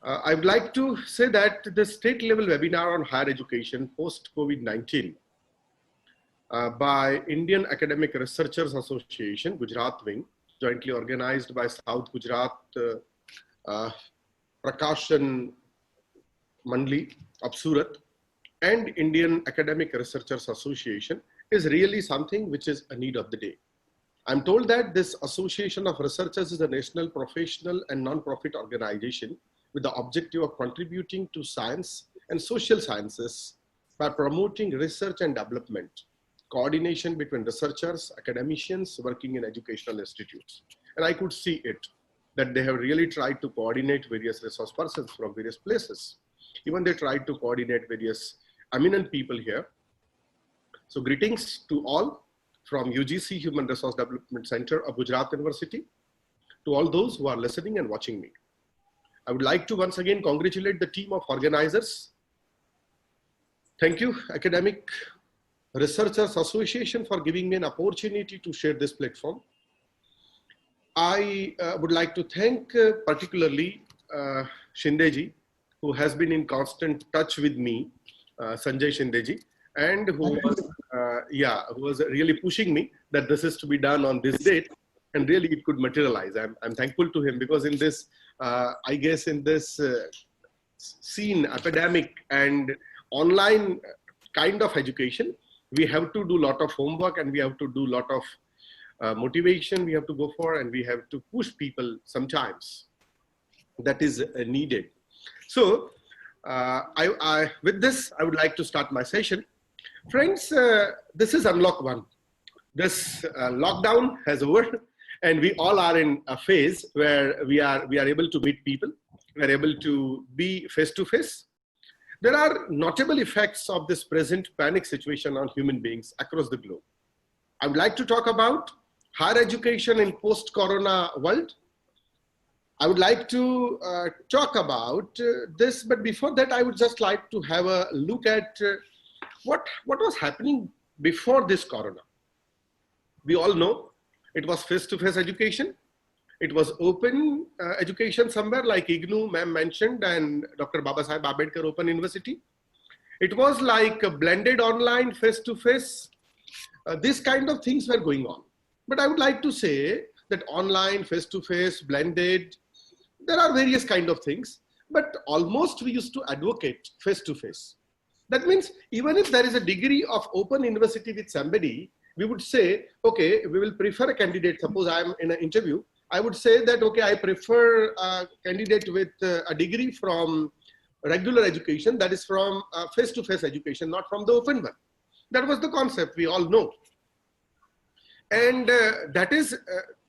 I would like to say that the state level webinar on higher education post Covid-19 by Indian Academic Researchers Association, Gujarat wing, jointly organized by South Gujarat Prakashan Mandli of Surat and Indian Academic Researchers Association is really something which is a need of the day. I'm told that this Association of Researchers is a national professional and non-profit organization with the objective of contributing to science and social sciences by promoting research and development, coordination between researchers, academicians working in educational institutes. And I could see it, that they have really tried to coordinate various resource persons from various places. Even they tried to coordinate various eminent people here. So greetings to all from UGC Human Resource Development Center of Gujarat University, to all those who are listening and watching me. I would like to once again congratulate the team of organizers. Thank you, Academic Researchers Association, for giving me an opportunity to share this platform. I would like to thank particularly Shindeji, who has been in constant touch with me, Sanjay Shindeji, and who was really pushing me that this is to be done on this date, and really it could materialize. I'm thankful to him, because in this, I guess in this scene, academic and online kind of education, we have to do a lot of homework, and we have to do a lot of motivation we have to go for, and we have to push people sometimes. That is needed. So with this, I would like to start my session. Friends, this is unlock one. This lockdown has over, and we all are in a phase where we are able to meet people. We are able to be face to face. There are notable effects of this present panic situation on human beings across the globe. I would like to talk about higher education in post-corona world. I would like to talk about this, but before that, I would just like to have a look at what was happening before this corona. We all know it was face-to-face education. It was open education somewhere like IGNOU, ma'am mentioned, and Dr. Babasaheb Ambedkar Open University. It was like a blended online face-to-face. These kind of things were going on. But I would like to say that online, face-to-face, blended, there are various kind of things, but almost we used to advocate face-to-face. That means even if there is a degree of open university with somebody, we would say, okay, we will prefer a candidate. Suppose I am in an interview, I would say that, okay, I prefer a candidate with a degree from regular education, that is from face-to-face education, not from the open one. That was the concept, we all know. And that is,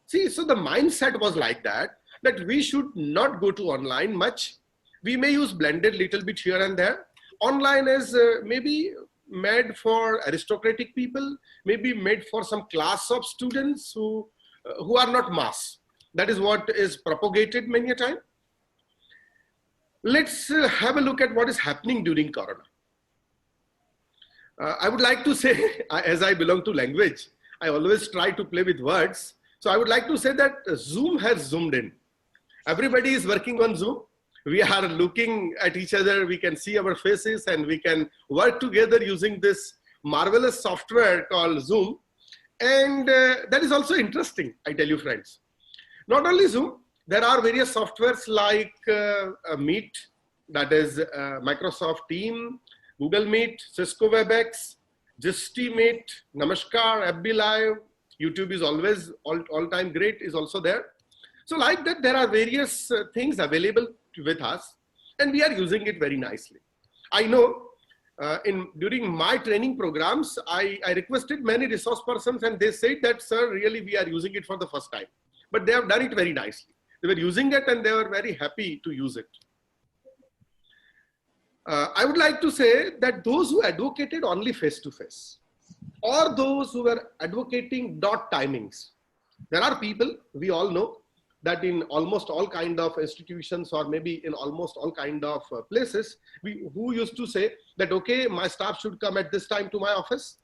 so the mindset was like that we should not go to online much. We may use blended little bit here and there. Online is maybe made for aristocratic people, maybe made for some class of students who are not mass. That is what is propagated many a time. Let's have a look at what is happening during Corona. I would like to say, as I belong to language, I always try to play with words. So I would like to say that Zoom has zoomed in. Everybody is working on Zoom. We are looking at each other. We can see our faces, and we can work together using this marvelous software called Zoom. And that is also interesting, I tell you, friends. Not only Zoom, there are various softwares like Meet, that is Microsoft Teams, Google Meet, Cisco WebEx, Joshi Meet, Namaskar, FB Live, YouTube is always all-time great is also there. So like that, there are various things available with us, and we are using it very nicely. I know during my training programs, I requested many resource persons, and they said that, sir, really we are using it for the first time. But they have done it very nicely. They were using it and they were very happy to use it. I would like to say that those who advocated only face-to-face, or those who were advocating dot timings, there are people, we all know, that in almost all kind of institutions, or maybe in almost all kind of places, who used to say that, okay, my staff should come at this time to my office.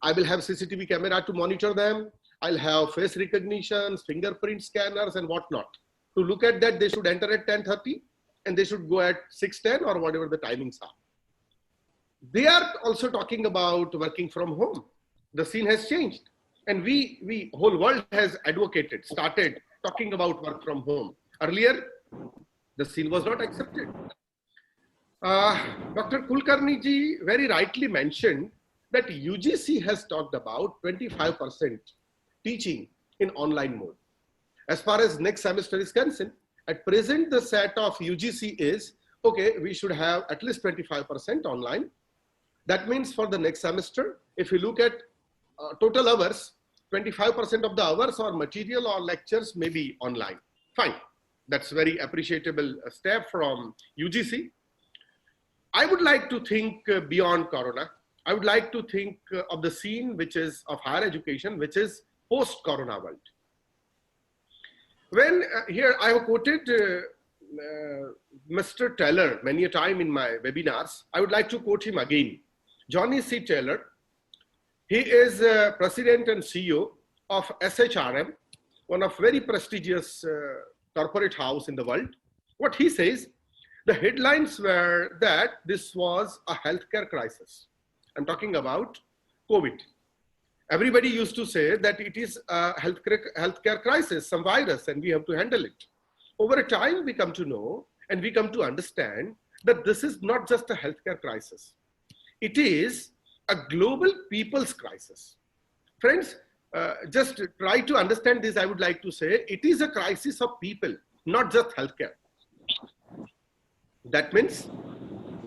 I will have CCTV camera to monitor them. I'll have face recognition, fingerprint scanners and whatnot. To look at that, they should enter at 10:30. and they should go at 6:10 or whatever the timings are. They are also talking about working from home. The scene has changed, and we whole world has started talking about work from home. Earlier, the scene was not accepted. Dr. Kulkarni ji very rightly mentioned that UGC has talked about 25% teaching in online mode. As far as next semester is concerned, at present the set of UGC is, okay, we should have at least 25% online. That means for the next semester, if you look at total hours, 25% of the hours or material or lectures may be online. Fine. That's very appreciable step from UGC. I would like to think beyond Corona. I would like to think of the scene which is of higher education, which is post-Corona world. When here I have quoted Mr. Taylor many a time in my webinars, I would like to quote him again. Johnny C. Taylor, he is president and CEO of SHRM, one of very prestigious corporate house in the world. What he says, the headlines were that this was a healthcare crisis. I'm talking about COVID. Everybody used to say that it is a healthcare crisis, some virus, and we have to handle it. Over a time, we come to know and we come to understand that this is not just a healthcare crisis. It is a global people's crisis. Friends, just try to understand this. I would like to say it is a crisis of people, not just healthcare. That means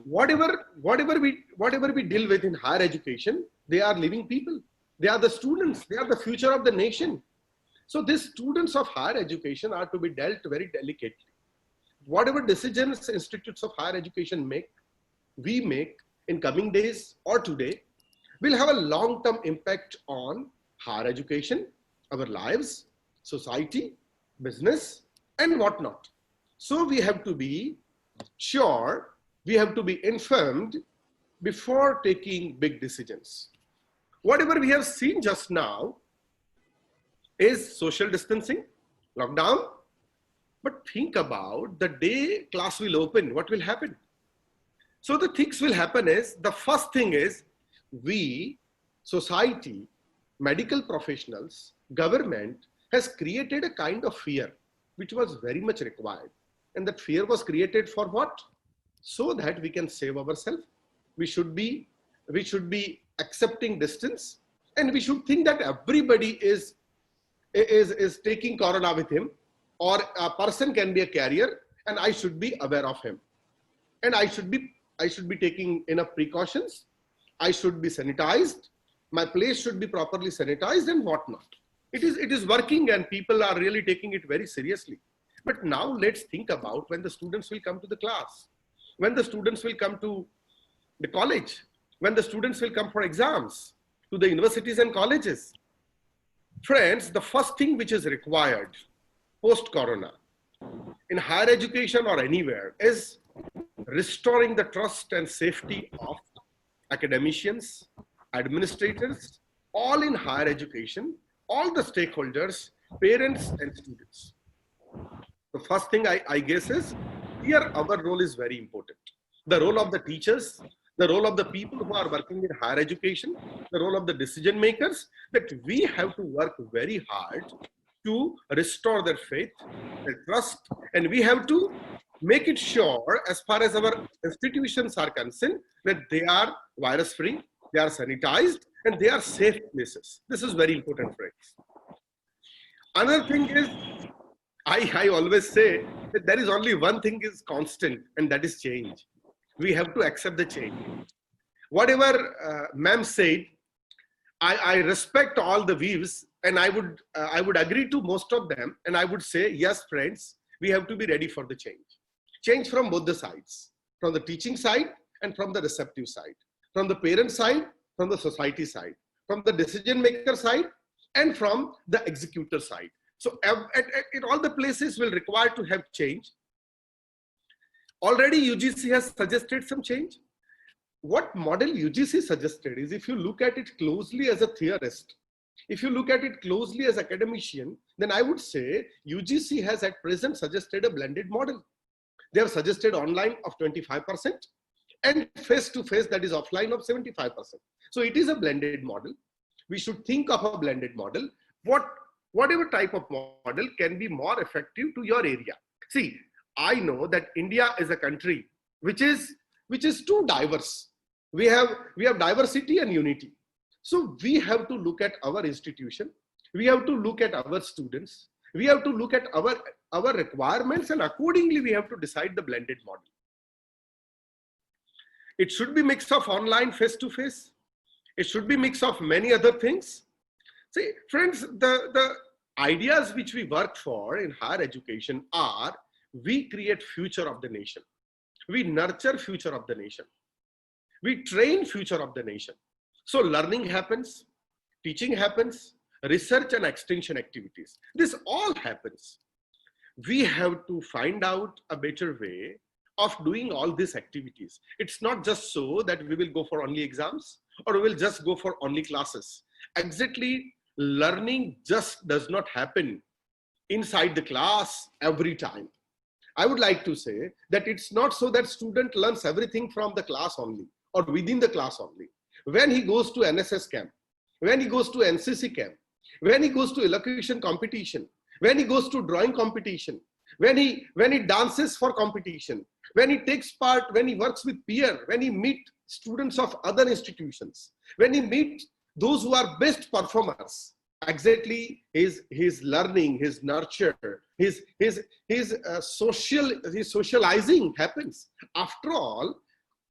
whatever we deal with in higher education, they are living people. They are the students. They are the future of the nation. So these students of higher education are to be dealt very delicately. Whatever decisions institutes of higher education we make in coming days or today will have a long-term impact on higher education, our lives, society, business, and whatnot. So we have to be sure, we have to be informed before taking big decisions. Whatever we have seen just now is social distancing, lockdown, but think about the day class will open, what will happen? So the things will happen is, the first thing is, we, society, medical professionals, government has created a kind of fear, which was very much required. And that fear was created for what? So that we can save ourselves. We should be accepting distance, and we should think that everybody is taking corona with him, or a person can be a carrier, and I should be aware of him. And I should be taking enough precautions. I should be sanitized. My place should be properly sanitized and whatnot. It is working, and people are really taking it very seriously. But now let's think about when the students will come to the class, when the students will come to the college, when the students will come for exams to the universities and colleges. Friends, the first thing which is required post-corona in higher education or anywhere is restoring the trust and safety of academicians, administrators, all in higher education, all the stakeholders, parents and students. The first thing I guess is, here our role is very important. The role of the teachers, the role of the people who are working in higher education, the role of the decision makers, that we have to work very hard to restore their faith, their trust, and we have to make it sure, as far as our institutions are concerned, that they are virus free, they are sanitized, and they are safe places. This is very important, friends. Another thing is, I always say that there is only one thing is constant, and that is change. We have to accept the change. Whatever ma'am said, I respect all the views, and I would agree to most of them, and I would say, yes, friends, we have to be ready for the change. Change from both the sides, from the teaching side and from the receptive side, from the parent side, from the society side, from the decision maker side, and from the executor side. So in all the places will require to have change. Already UGC has suggested some change. What model UGC suggested is, if you look at it closely as a theorist, if you look at it closely as academician, then I would say UGC has at present suggested a blended model. They have suggested online of 25% and face-to-face, that is offline, of 75%. So it is a blended model. We should think of a blended model. Whatever type of model can be more effective to your area. See, I know that India is a country which is too diverse. We have diversity and unity. So we have to look at our institution. We have to look at our students. We have to look at our requirements, and accordingly we have to decide the blended model. It should be mix of online, face-to-face. It should be mix of many other things. See, friends, the ideas which we work for in higher education are, we create future of the nation. We nurture future of the nation. We train future of the nation. So learning happens, teaching happens, research and extension activities. This all happens. We have to find out a better way of doing all these activities. It's not just so that we will go for only exams or we will just go for only classes. Exactly, learning just does not happen inside the class every time. I would like to say that it's not so that student learns everything from the class only or within the class only. When he goes to NSS camp, when he goes to NCC camp, when he goes to elocution competition, when he goes to drawing competition, when he dances for competition, when he takes part, when he works with peer, when he meets students of other institutions, when he meets those who are best performers, exactly his learning, his nurture, his socializing happens. After all,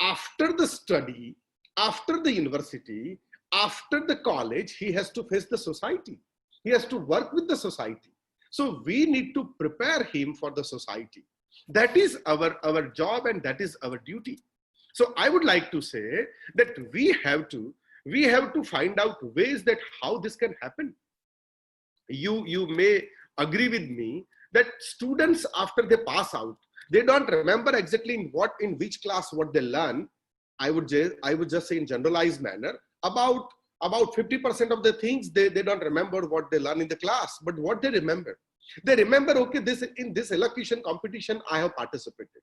after the study, after the university, after the college, he has to face the society. He has to work with the society. So we need to prepare him for the society. That is our job and that is our duty. So I would like to say that we have to find out ways that how this can happen. You may agree with me that students, after they pass out, they don't remember exactly in which class what they learn. I would just say in generalized manner, about 50% of the things they don't remember what they learn in the class, but what they remember, okay, in this elocution competition I have participated.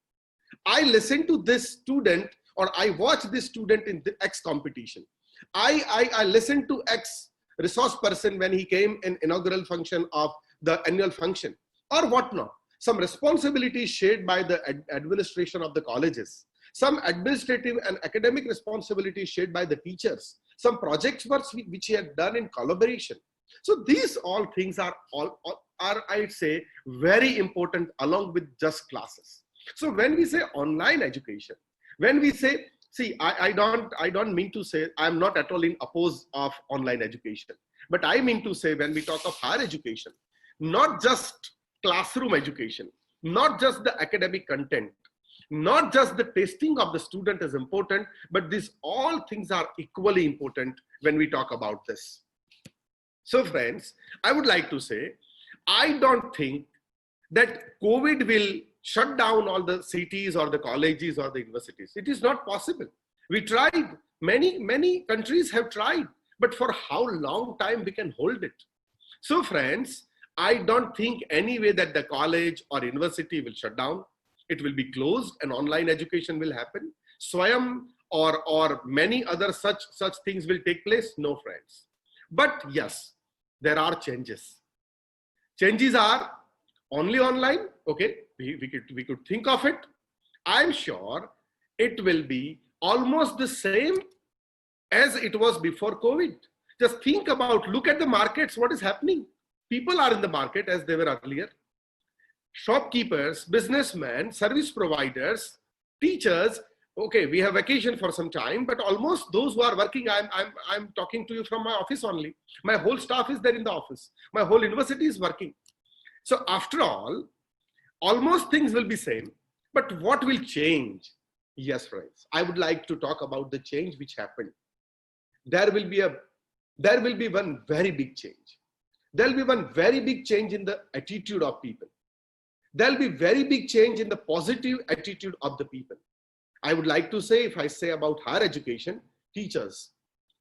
I listened to this student, or I watched this student in the X competition. I listened to X resource person when he came in inaugural function of the annual function or whatnot. Some responsibilities shared by the administration of the colleges, some administrative and academic responsibilities shared by the teachers, some project works which he had done in collaboration. So these all things are I'd say very important along with just classes. So when we say online education, when we say, see, I don't mean to say I'm not at all in oppose of online education, but I mean to say when we talk of higher education, not just classroom education, not just the academic content, not just the testing of the student is important, but these all things are equally important when we talk about this. So friends, I would like to say, I don't think that COVID will shut down all the cities or the colleges or the universities. It is not possible. We tried, many countries have tried, but for how long time we can hold it? So friends, I don't think any way that the college or university will shut down. It will be closed and online education will happen. Swayam or many other such things will take place. No, friends. But yes, there are changes. Changes are only online. Okay, we could think of it. I'm sure it will be almost the same as it was before COVID. Just think about, look at the markets, what is happening. People are in the market as they were earlier. Shopkeepers, businessmen, service providers, teachers. Okay, we have vacation for some time, but almost those who are working, I'm talking to you from my office only. My whole staff is there in the office. My whole university is working. So after all, almost things will be same, but what will change? Yes, friends, I would like to talk about the change which happened. There will be one very big change. There will be one very big change in the attitude of people. There will be very big change in the positive attitude of the people. I would like to say, if I say about higher education, teachers,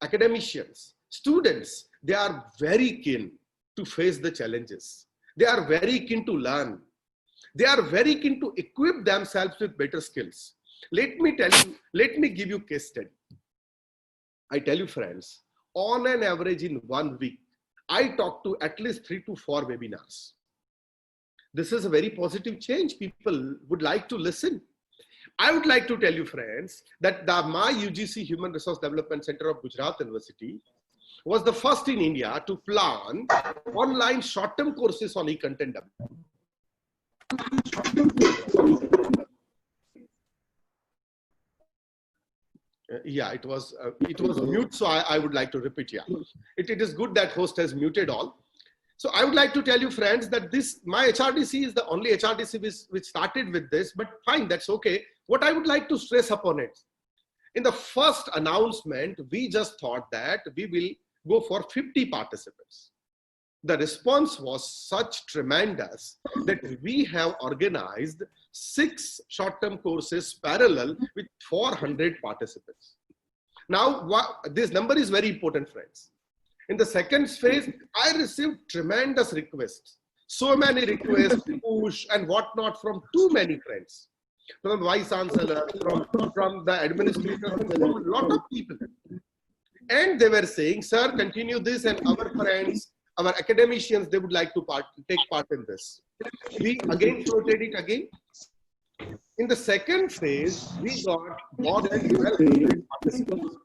academicians, students, they are very keen to face the challenges. They are very keen to learn. They are very keen to equip themselves with better skills. Let me give you a case study. I tell you friends, on an average in 1 week, I talk to at least 3 to 4 webinars. This is a very positive change. People would like to listen. I would like to tell you friends that my UGC Human Resource Development Center of Gujarat University was the first in India to plan online short-term courses on e-content development. Yeah, it was mute, so I would like to repeat. Yeah, it is good that host has muted all. So I would like to tell you friends that my HRDC is the only HRDC which started with this, but fine, that's okay. What I would like to stress upon it, in the first announcement, we just thought that we will go for 50 participants. The response was such tremendous that we have organized 6 short-term courses parallel with 400 participants. Now, this number is very important, friends. In the second phase, I received tremendous requests. So many requests, push and whatnot from too many friends. From the vice chancellor, from the administrator, from a lot of people. And they were saying, sir, continue this, and our friends, our academicians, they would like to take part in this. We again floated it again. In the second phase, we got more than 1,200 participants.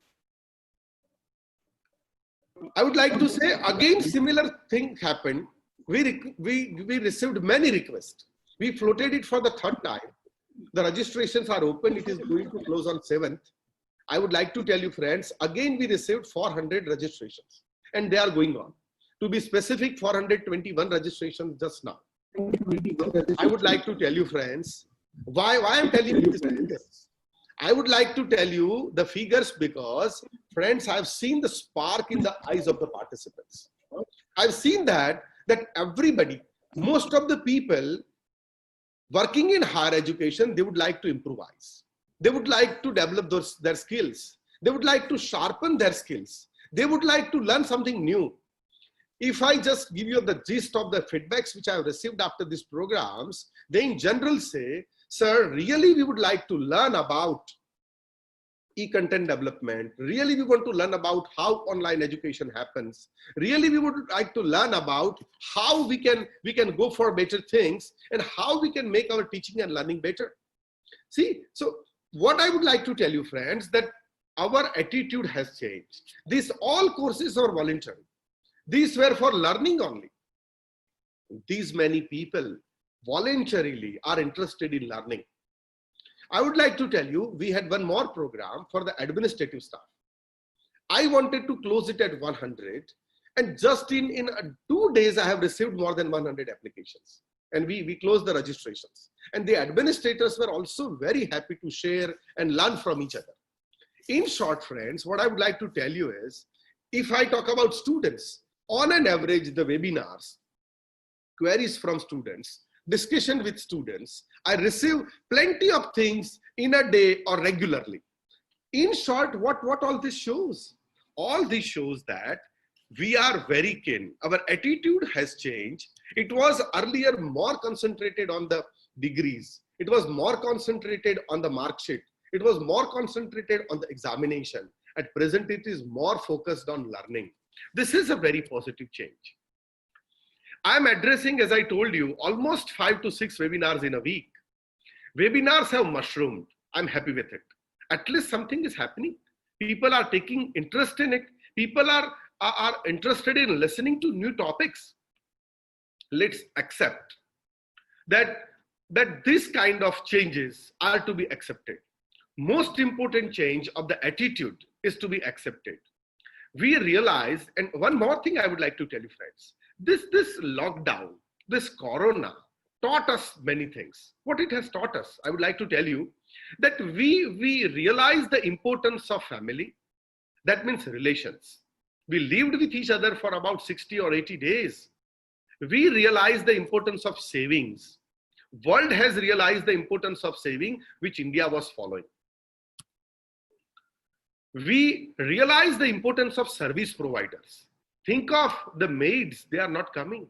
I would like to say again, similar thing happened. We received many requests. We floated it for the 3rd time. The registrations are open. It is going to close on 7th. I would like to tell you friends, again we received 400 registrations and they are going on. To be specific, 421 registrations just now. I would like to tell you friends, why I'm telling you this? I would like to tell you the figures because friends, I've seen the spark in the eyes of the participants. I've seen that everybody, most of the people working in higher education, they would like to improvise. They would like to develop their skills. They would like to sharpen their skills. They would like to learn something new. If I just give you the gist of the feedbacks which I have received after these programs, they in general say, sir, really we would like to learn about e-content development. Really we want to learn about how online education happens. Really we would like to learn about how we can go for better things and how we can make our teaching and learning better. See, so what I would like to tell you friends, that our attitude has changed. These all courses are voluntary. These were for learning only. These many people voluntarily are interested in learning. I would like to tell you, we had one more program for the administrative staff. I wanted to close it at 100, and just in 2 days, I have received more than 100 applications. And we closed the registrations. And the administrators were also very happy to share and learn from each other. In short, friends, what I would like to tell you is, if I talk about students, on an average, the webinars, queries from students, discussion with students, I receive plenty of things in a day or regularly. In short, what all this shows? All this shows that we are very keen. Our attitude has changed. It was earlier more concentrated on the degrees. It was more concentrated on the mark sheet. It was more concentrated on the examination. At present, it is more focused on learning. This is a very positive change. I'm addressing, as I told you, almost 5 to 6 webinars in a week. Webinars have mushroomed. I'm happy with it. At least something is happening. People are taking interest in it. People are interested in listening to new topics. Let's accept that this kind of changes are to be accepted. Most important change of the attitude is to be accepted. We realize, and one more thing I would like to tell you friends, this lockdown, this corona taught us many things. What it has taught us, I would like to tell you that we realize the importance of family. That means relations. We lived with each other for about 60 or 80 days. We realized the importance of savings. World has realized the importance of saving, which India was following. We realize the importance of service providers. Think of the maids, they are not coming.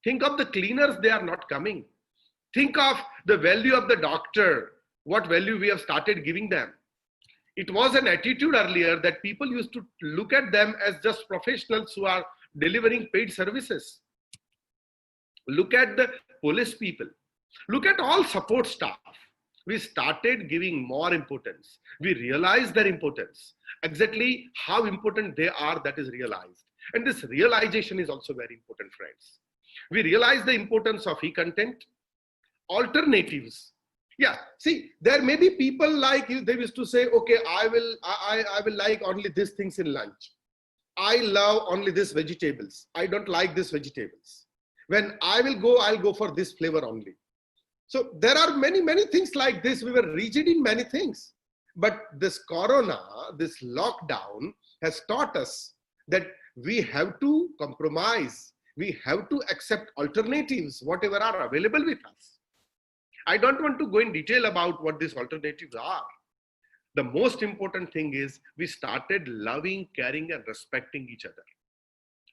Think of the cleaners, they are not coming. Think of the value of the doctor, what value we have started giving them. It was an attitude earlier that people used to look at them as just professionals who are delivering paid services. Look at the police people. Look at all support staff. We started giving more importance. We realized their importance. Exactly how important they are, that is realized. And this realization is also very important, friends. We realize the importance of e-content, alternatives. Yeah, see, there may be people like you, they used to say, okay, I will like only these things in lunch. I love only these vegetables. I don't like these vegetables. When I will go, I'll go for this flavor only. So there are many things like this. We were rigid in many things. But this corona, this lockdown has taught us that we have to compromise. We have to accept alternatives, whatever are available with us. I don't want to go in detail about what these alternatives are. The most important thing is we started loving, caring, and respecting each other.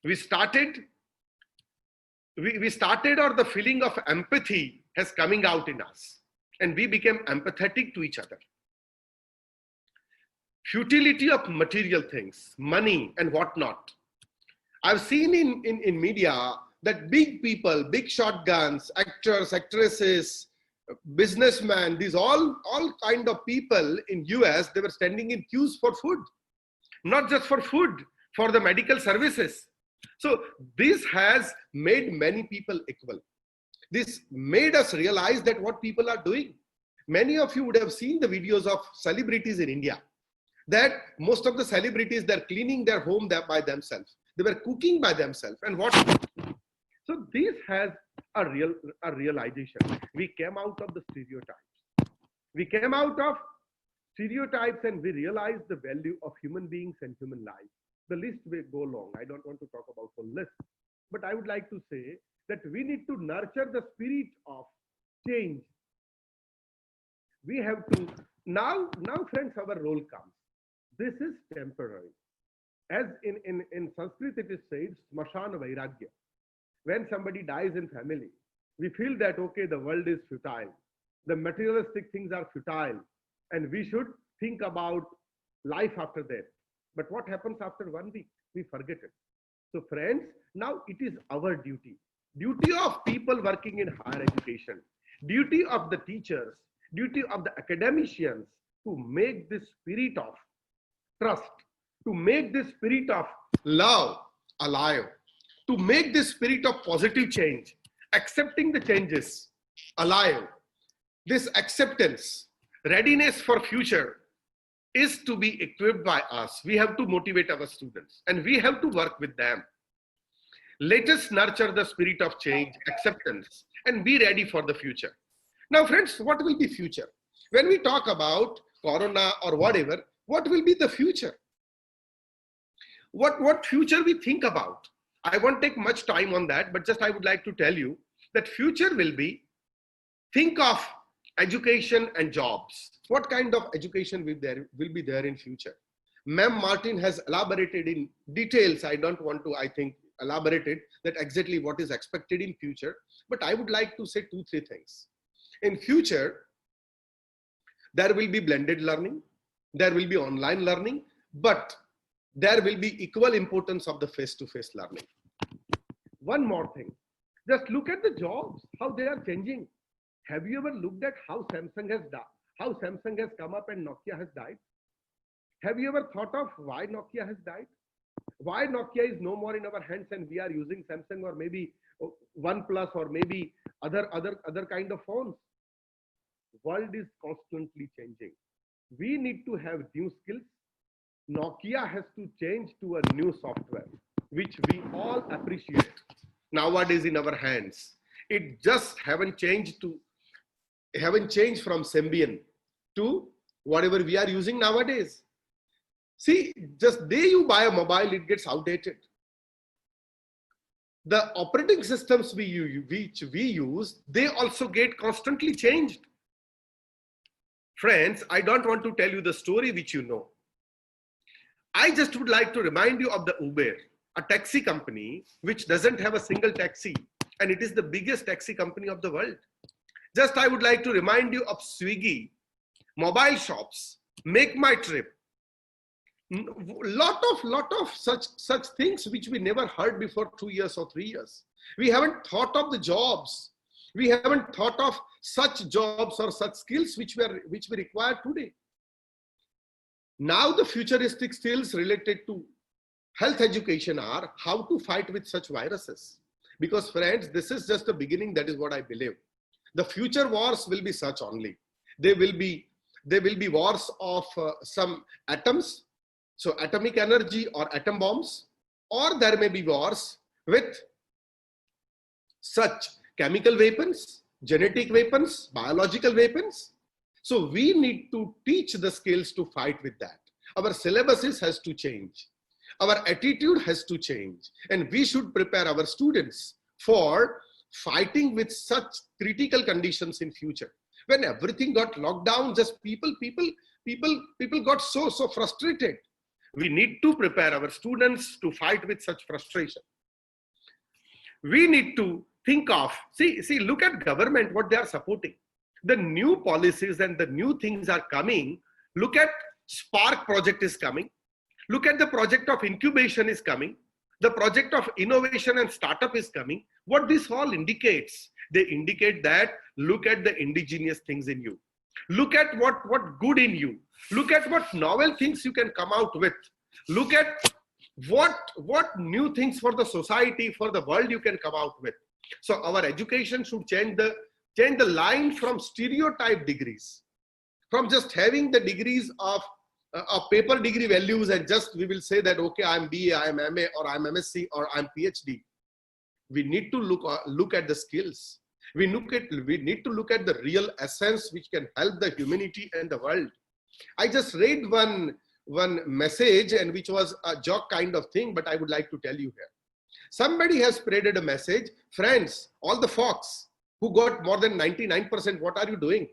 We started, or the feeling of empathy has coming out in us, and we became empathetic to each other. Futility of material things, money and whatnot. I've seen in media that big people, big shotguns, actors, actresses, businessmen, these all kind of people in US, they were standing in queues for food, not just for food, for the medical services. So this has made many people equal. This made us realize that what people are doing. Many of you would have seen the videos of celebrities in India, that most of the celebrities, they're cleaning their home by themselves. They were cooking by themselves and what. So this has a realization. We came out of the stereotypes. We came out of stereotypes and we realized the value of human beings and human life. The list will go long. I don't want to talk about the list, but I would like to say that we need to nurture the spirit of change. We have to, now friends, our role comes. This is temporary. As in Sanskrit it is said, smashan vairagya. When somebody dies in family, we feel that, okay, the world is futile. The materialistic things are futile and we should think about life after death. But what happens after 1 week? We forget it. So friends, now it is our duty. Duty of people working in higher education, duty of the teachers, duty of the academicians to make this spirit of trust, to make this spirit of love alive, to make this spirit of positive change, accepting the changes alive. This acceptance, readiness for future is to be equipped by us. We have to motivate our students and we have to work with them. Let us nurture the spirit of change, acceptance, and be ready for the future. Now, friends, what will be future? When we talk about corona or whatever, what will be the future? What future we think about? I won't take much time on that, but just I would like to tell you that future will be, think of education and jobs. What kind of education will be there in future? Ma'am Martin has elaborated in details. I don't want to, I think, elaborate it, that exactly what is expected in future. But I would like to say 2-3 things. In future, there will be blended learning. There will be online learning, but there will be equal importance of the face-to-face learning. One more thing, just look at the jobs, how they are changing. Have you ever looked at how Samsung has died, how Samsung has come up and Nokia has died? Have you ever thought of why Nokia has died? Why Nokia is no more in our hands and we are using Samsung or maybe OnePlus or maybe other kind of phones? World is constantly changing. We need to have new skills. Nokia has to change to a new software, which we all appreciate nowadays in our hands. It just haven't changed from Symbian to whatever we are using nowadays. See, just day you buy a mobile, it gets outdated. The operating systems which we use, they also get constantly changed. Friends, I don't want to tell you the story which you know. I just would like to remind you of the Uber, a taxi company which doesn't have a single taxi, and it is the biggest taxi company of the world. Just I would like to remind you of Swiggy, mobile shops, Make My Trip. Lot of such things which we never heard before 2 years or 3 years. We haven't thought of the jobs. We haven't thought of such jobs or such skills which we require today. Now the futuristic skills related to health education are how to fight with such viruses. Because friends, this is just the beginning. That is what I believe. The future wars will be such only. They will be wars of some atoms, so atomic energy or atom bombs, or there may be wars with such chemical weapons, genetic weapons, biological weapons. So we need to teach the skills to fight with that. Our syllabuses has to change. Our attitude has to change. And we should prepare our students for fighting with such critical conditions in future. When everything got locked down, just people got so frustrated. We need to prepare our students to fight with such frustration. We need to think of, see, look at government, what they are supporting. The new policies and the new things are coming. Look at Spark project is coming. Look at the project of incubation is coming. The project of innovation and startup is coming. What this all indicates? They indicate that look at the indigenous things in you. Look at what good in you. Look at what novel things you can come out with. Look at what new things for the society, for the world you can come out with. So our education should change the line from stereotype degrees, from just having the degrees of paper degree values, and just we will say that okay, I'm BA, I'm MA, or I'm MSc, or I'm PhD. We need to look at the skills. We need to look at the real essence which can help the humanity and the world. I just read one message, and which was a joke kind of thing, but I would like to tell you here. Somebody has spreaded a message, friends, all the folks who got more than 99%, what are you doing?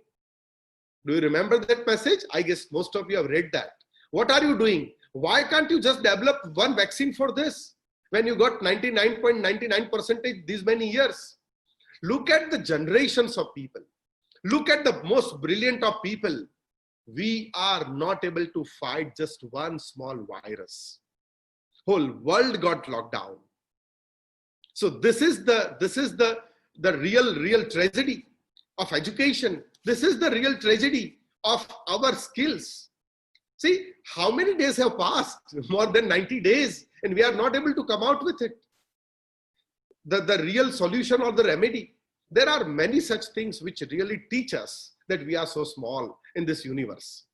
Do you remember that message? I guess most of you have read that. What are you doing? Why can't you just develop one vaccine for this when you got 99.99% these many years? Look at the generations of people. Look at the most brilliant of people. We are not able to fight just one small virus. Whole world got locked down. So this is the real tragedy of education. This is the real tragedy of our skills. See, how many days have passed? More than 90 days, and we are not able to come out with it. The real solution or the remedy. There are many such things which really teach us that we are so small in this universe.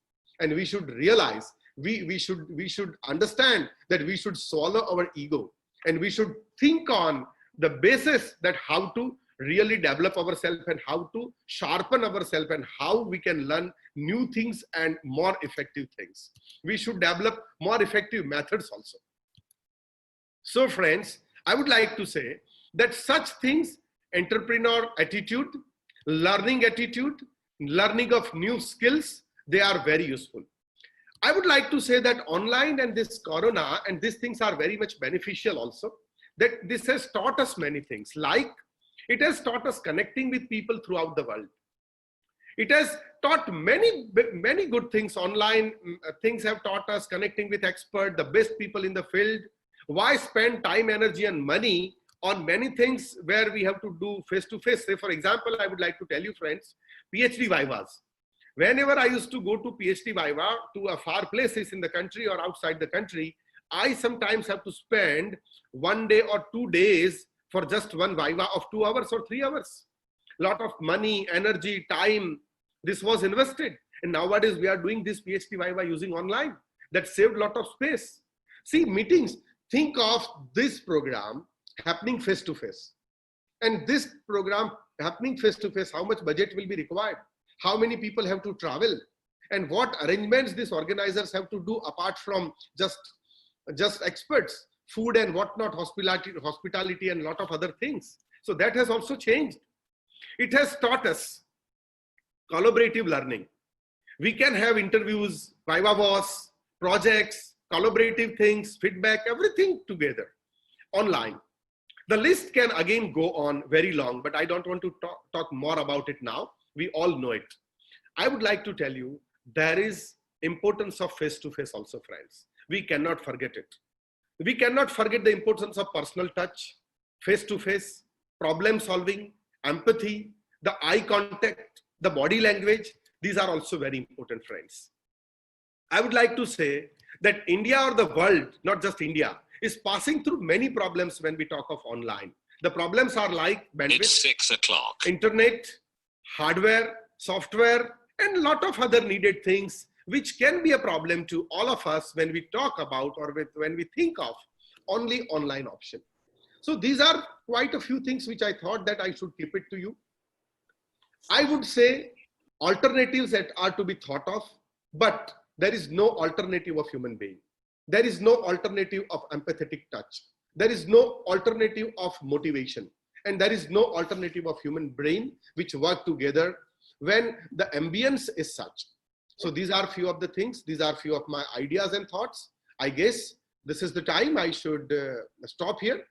And we should realize, we should understand that we should swallow our ego, and we should think on the basis that how to really develop ourselves and how to sharpen ourselves and how we can learn new things and more effective things. We should develop more effective methods also. So friends, I would like to say that such things, entrepreneur attitude, learning of new skills, they are very useful. I would like to say that online and this corona and these things are very much beneficial also. That this has taught us many things, like it has taught us connecting with people throughout the world. It has taught many good things. Online things have taught us connecting with experts, the best people in the field. Why spend time, energy, and money on many things where we have to do face-to-face? Say, for example, I would like to tell you, friends, PhD vivas. Whenever I used to go to PhD viva to a far places in the country or outside the country, I sometimes have to spend 1 day or 2 days for just one viva of 2 hours or 3 hours. Lot of money, energy, time, this was invested. And nowadays we are doing this PhD viva using online. That saved lot of space. See, meetings, think of this program happening face-to-face. And this program happening face-to-face, how much budget will be required? How many people have to travel? And what arrangements these organizers have to do apart from just experts, food and whatnot, hospitality and a lot of other things. So that has also changed. It has taught us collaborative learning. We can have interviews, viva voce, projects, collaborative things, feedback, everything together online. The list can again go on very long, but I don't want to talk more about it now. We all know it. I would like to tell you, there is importance of face-to-face also, friends. We cannot forget it. We cannot forget the importance of personal touch, face-to-face, problem solving, empathy, the eye contact, the body language. These are also very important, friends. I would like to say that India or the world, not just India, is passing through many problems when we talk of online. The problems are like bandwidth, it's 6 o'clock, internet, hardware, software, and a lot of other needed things, which can be a problem to all of us when we talk about or when we think of only online option. So these are quite a few things which I thought that I should keep it to you. I would say alternatives that are to be thought of, but there is no alternative of human being. There is no alternative of empathetic touch. There is no alternative of motivation. And there is no alternative of human brain which work together when the ambience is such. So these are few of the things. These are few of my ideas and thoughts. I guess this is the time I should stop here.